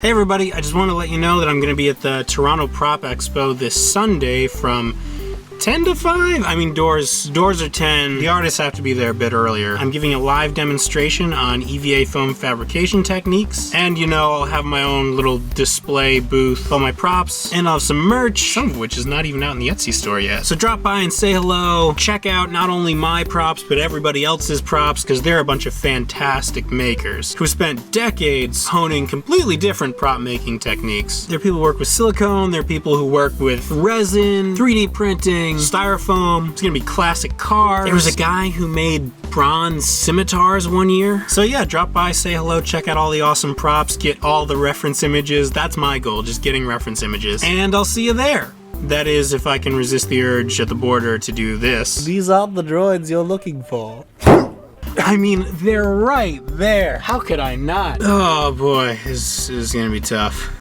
Hey everybody, I just want to let you know that I'm going to be at the Toronto Prop Expo this Sunday from 10 to 5? I mean, doors are 10. The artists have to be there a bit earlier. I'm giving a live demonstration on EVA foam fabrication techniques. And, you know, I'll have my own little display booth, all my props, and I'll have some merch, some of which is not even out in the Etsy store yet. So drop by and say hello. Check out not only my props, but everybody else's props, because they're a bunch of fantastic makers who spent decades honing completely different prop making techniques. There are people who work with silicone, there are people who work with resin, 3D printing, styrofoam. It's gonna be classic cars. There was a guy who made bronze scimitars one year. So yeah, drop by, say hello, check out all the awesome props, get all the reference images. That's my goal, just getting reference images. And I'll see you there. That is, if I can resist the urge at the border to do this. These aren't the droids you're looking for. I mean, they're right there. How could I not? Oh boy, this is gonna be tough.